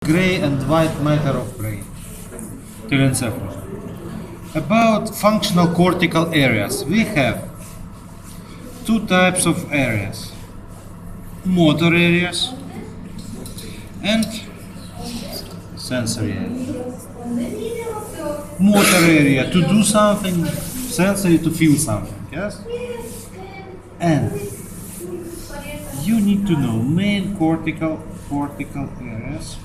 Gray and white matter of brain. Telencephalus. About functional cortical areas, we have two types of areas: motor areas and sensory area. Motor area to do something, sensory to feel something, yes? And you need to know main cortical areas.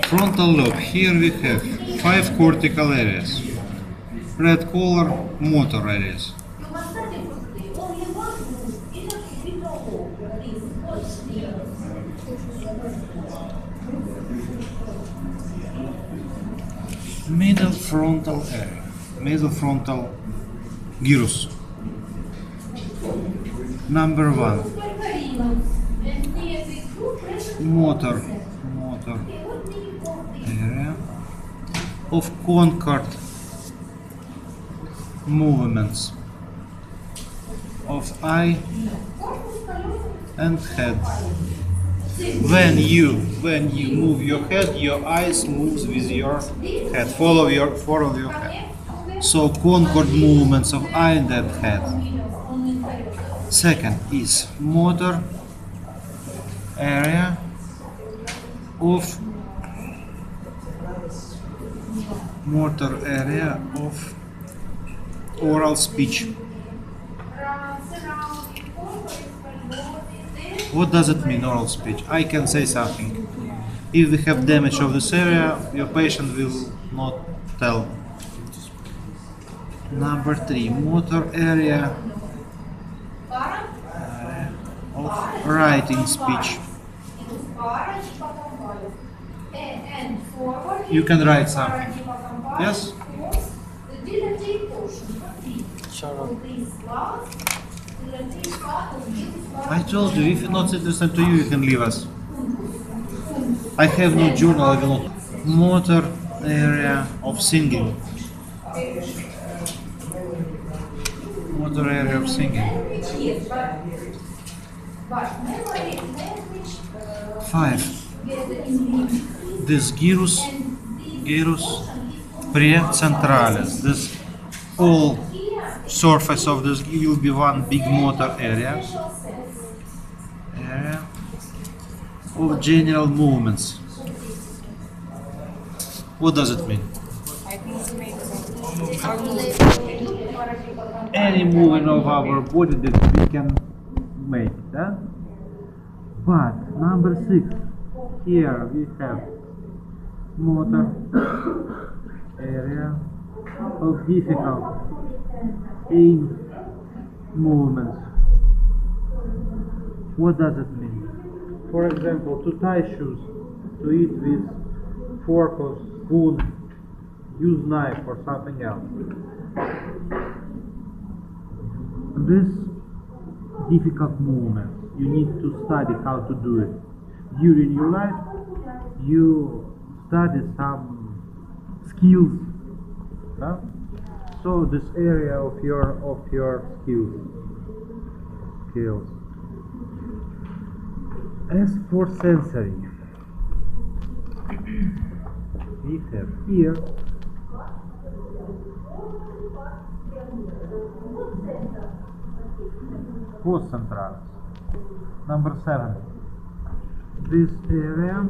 Frontal lobe. Here we have 5 cortical areas. Red color, motor areas. Middle frontal area. Middle frontal gyrus. Number 1. Motor area of concord movements of eye and head. When you move your head, your eyes moves with your head. Follow your head. So concord movements of eye and head. Second is motor area of oral speech. What does it mean, oral speech? I can say something. If we have damage of this area, your patient will not tell. Number 3, motor area of writing speech. You can write something. Yes? I told you, if it's not interesting to you, you can leave us. I have no journal, I will not. Motor area of singing. Motor area of singing. 5. This gyrus precentralis. This whole surface of this will be one big motor area of general movements. What does it mean? Any movement of our body that we can make. Yeah? But number 6, here we have motor area of difficult aim movements. What does it mean? For example, to tie shoes, to eat with fork or spoon, use knife or something else. This difficult movement, you need to study how to do it. During your life, you study some skills. Huh? So this area of your skills. As for sensory, we have here post centralis. Number 7. This area,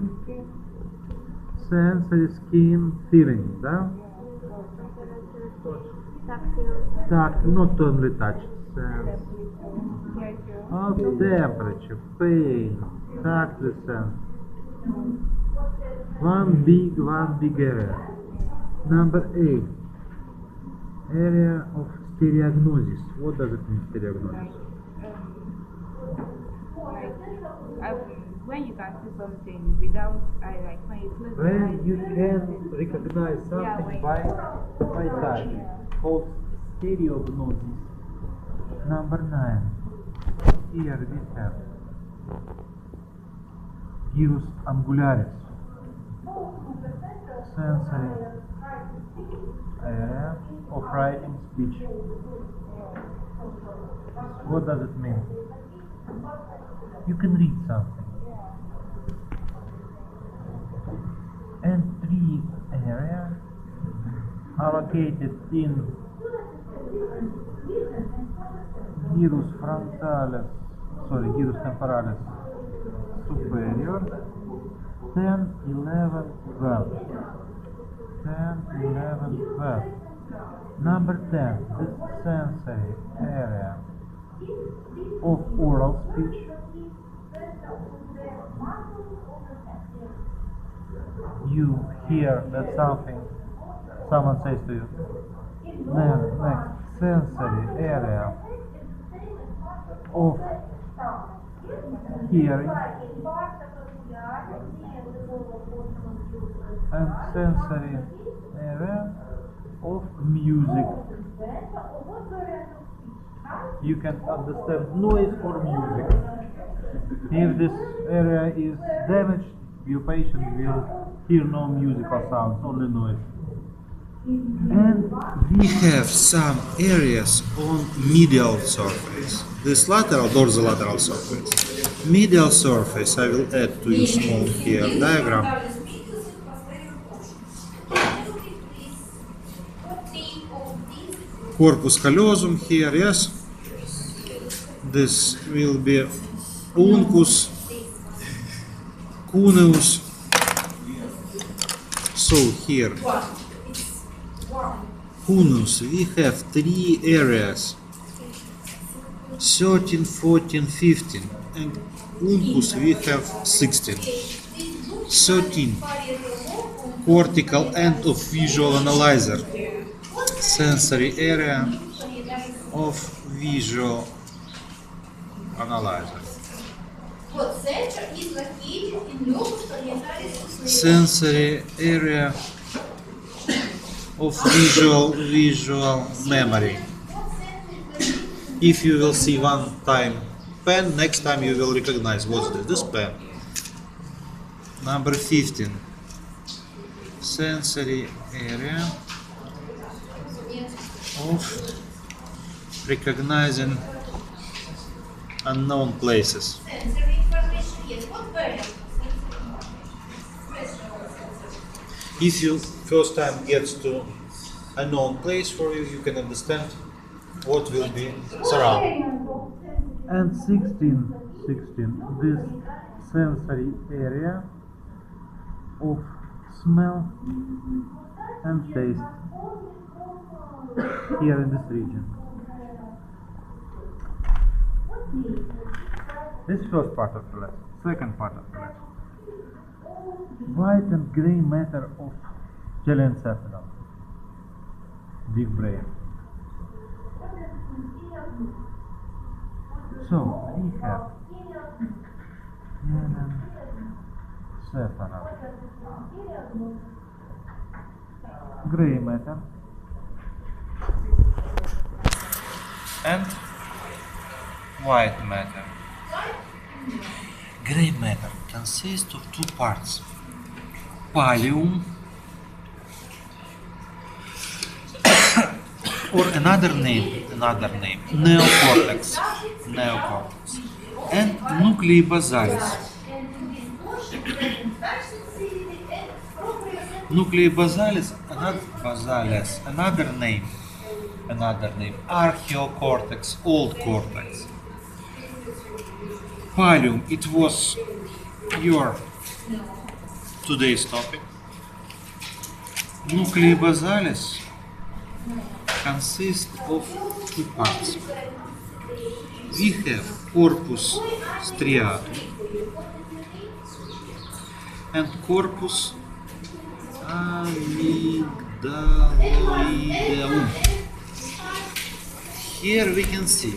sensory skin feeling, да? Not only touch, sense of temperature, pain, tactile sense. One big area. Number 8. Area of stereognosis. What does it mean, stereognosis? When you can see something without when you close your eyes. When you can recognize something by touch. Called stereognosis. Number 9. Here we have gyrus angularis. sensory area of writing speech. What does it mean? You can read something. And three areas are located in gyrus temporalis superior, 10, 11, 12. 10, 11, 12. Number 10, the sensory area of oral speech. You hear that someone says to you. Then next, sensory area of hearing and sensory area of music. You can understand noise or music. If this area is damaged, your patient will hear no musical sounds, only noise. And we have some areas on medial surface. This lateral, dorsolateral surface. Medial surface, I will add to you small here diagram. Corpus callosum here, yes. This will be uncus, cuneus. So here, cuneus, we have three areas, 13, 14, 15, and uncus we have 16. 13, cortical end of visual analyzer, sensory area of visual analyzer. Sensory area of visual memory. If you will see one time pen, next time you will recognize what's this pen. Number 15. Sensory area of recognizing unknown places. If you first time gets to a known place for you, you can understand what will be surrounded. And 16, this sensory area of smell and taste here in this region. This first part of the lesson. Second part of the lesson. White and gray matter of telencephalon, big brain. So we have telencephalon, gray matter, and white matter. Gray matter consists of two parts: pallium, or another name, neocortex, and nuclei basalis. Nuclei basalis, another name, archaeocortex, old cortex. Pallium, it was your today's topic. Nuclei basalis consist of two parts. We have corpus striatum and corpus amygdaloideum. Here we can see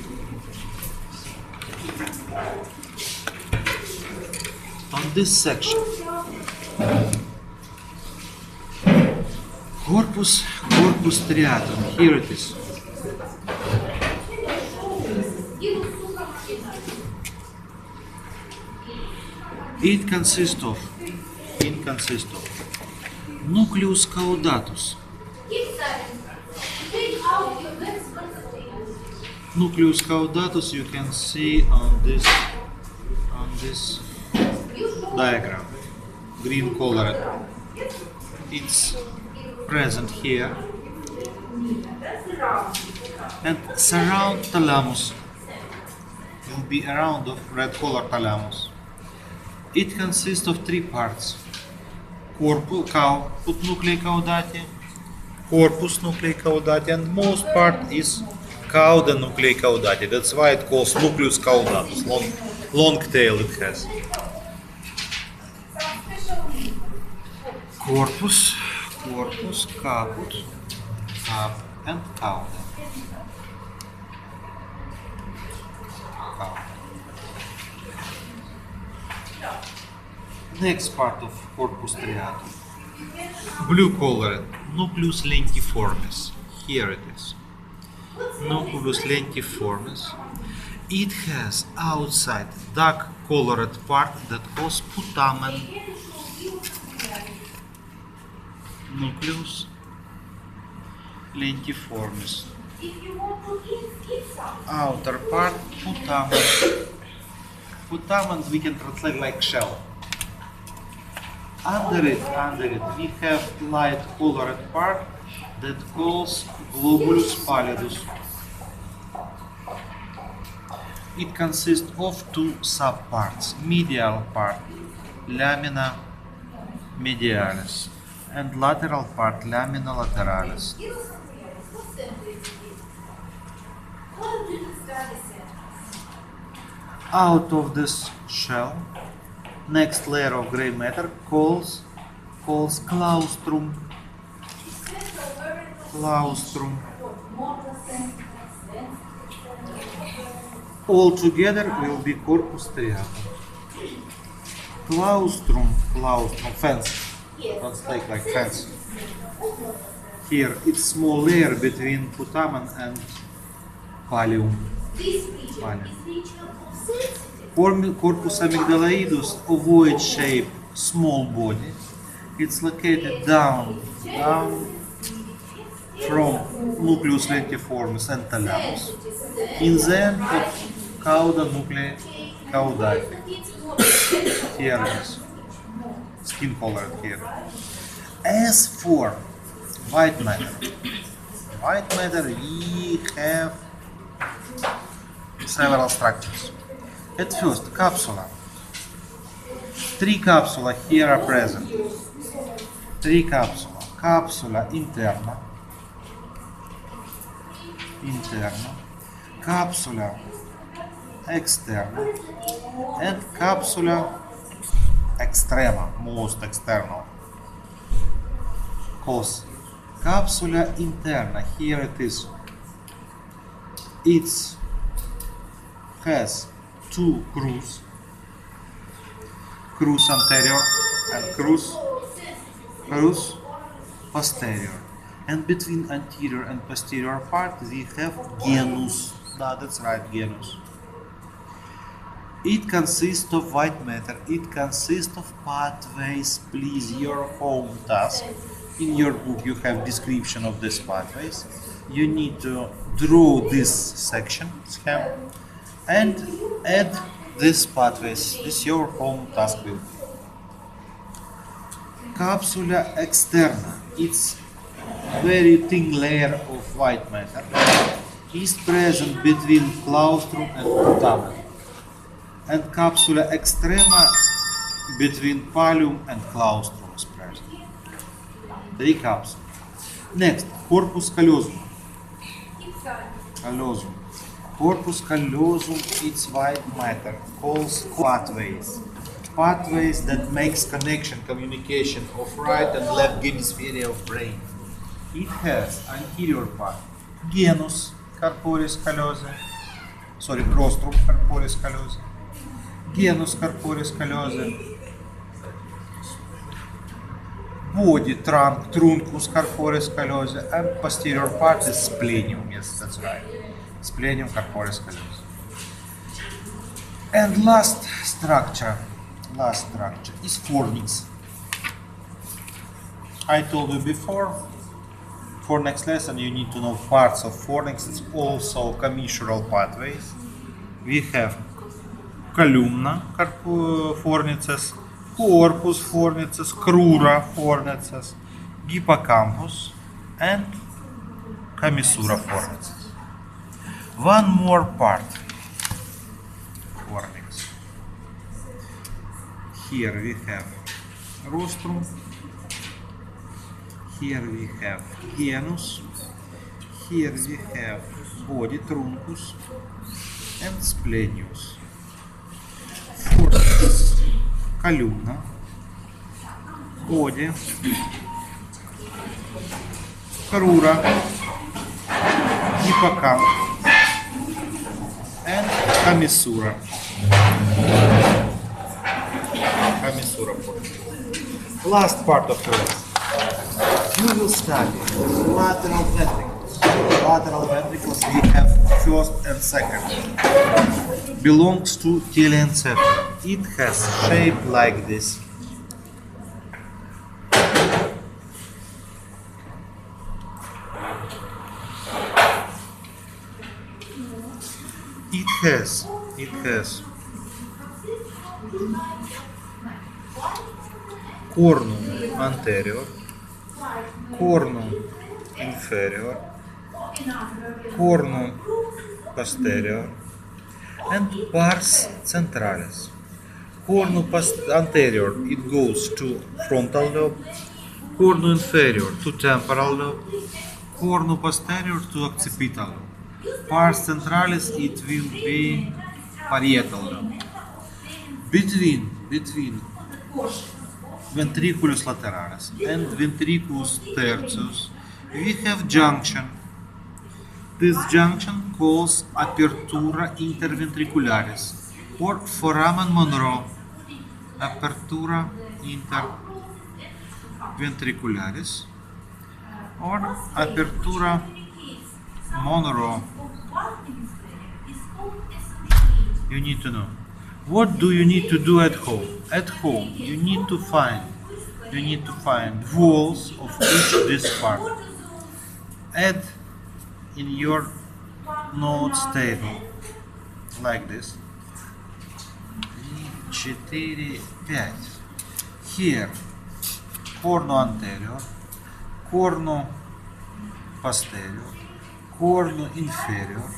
on this section corpus striatum. Here it is. It consists of Nucleus caudatus. Nucleus caudatus you can see on this diagram, green colored. It's present here and surround thalamus. Will be around of red color thalamus. It consists of three parts: corpus nuclei caudati, corpus nuclei caudati, and most part is cauda nuclei caudati. That's why it calls nucleus caudatus. Long tail it has. Corpus, caput, and cauda. Next part of corpus striatum. Blue colored, nucleus lentiformis. Here it is. Nucleus lentiformis. It has outside dark colored part that was putamen. Nucleus lentiformis. Outer part putamen. Putamen we can translate like shell. Under it we have light colored part that calls globulus pallidus. It consists of two subparts: medial part, lamina medialis, and lateral part, lamina lateralis. Out of this shell, next layer of gray matter calls claustrum. All together will be corpus striatum. Claustrum, fence. Translate like fence. Here it's small layer between putamen and pallium. Corpus amygdaloidus, ovoid shape, small body. It's located down from nucleus lentiformis and thalamus, in the end of cauda nuclei caudati. Here it is, skin colored here. As for white matter, we have several structures. At first, capsula. Three capsula here are present. Three capsula. Capsula interna, capsula externa, and capsula extrema, most external. Cause capsula interna, here it is. It has two crus anterior and crus posterior, and between anterior and posterior part we have genus. That's right, genus. It consists of white matter. It consists of pathways. Please, your home task. In your book you have description of these pathways. You need to draw this section scheme and add these pathways. This is your home task will be. Capsula externa. It's very thin layer of white matter. Is present between claustrum and putamen. And capsula extrema between pallium and claustrum is present. Three capsules. Next, corpus callosum. Corpus callosum, it's white matter, calls pathways. Pathways that makes communication of right and left hemisphere of brain. It has anterior part, genus corporis callosum, rostrum corporis callosum, genus corporis callosum, body, trunk, truncus corporis callosum, and posterior part is splenium. Yes, that's right. Splenium corporis callosum. And last structure is fornix. I told you before, for next lesson you need to know parts of fornix. It's also commissural pathways. We have columna fornices, corpus fornices, crura fornices, hippocampus, and commissura fornices. One more part. Fornix. Here we have rostrum. Here we have genus. Here we have body, truncus, and splenius. Fornix, columna, body, crura, hippocampus, and commissura. Last part of the lesson. You will study lateral ventricles. Lateral ventricles we have first and second. Belongs to telencephalon. It has shape like this. It has cornum anterior, cornum inferior, cornum posterior, and pars centralis. Cornum anterior, it goes to frontal lobe, cornum inferior to temporal lobe, cornum posterior to occipital lobe. Pars centralis, it will be parietal lobe. Between ventriculus lateralis and ventriculus tertius, we have junction. This junction calls apertura interventricularis or foramen Monro. Apertura interventricularis or apertura Monro. You need to know. What do you need to do at home? At home, you need to find walls of each this part. Add in your notes table like this. 4, 5. Here, corno anterior, corno posterior, corno inferior,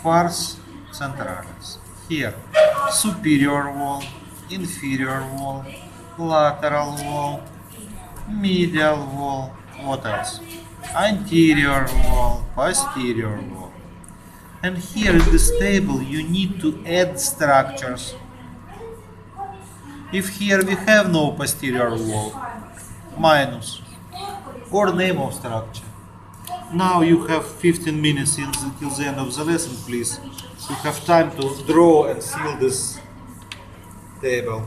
pars centralis. Here, superior wall, inferior wall, lateral wall, medial wall, what else? Anterior wall, posterior wall. And here in this table you need to add structures. If here we have no posterior wall, minus, or name of structure. Now you have 15 minutes until the end of the lesson, please. You have time to draw and seal this table.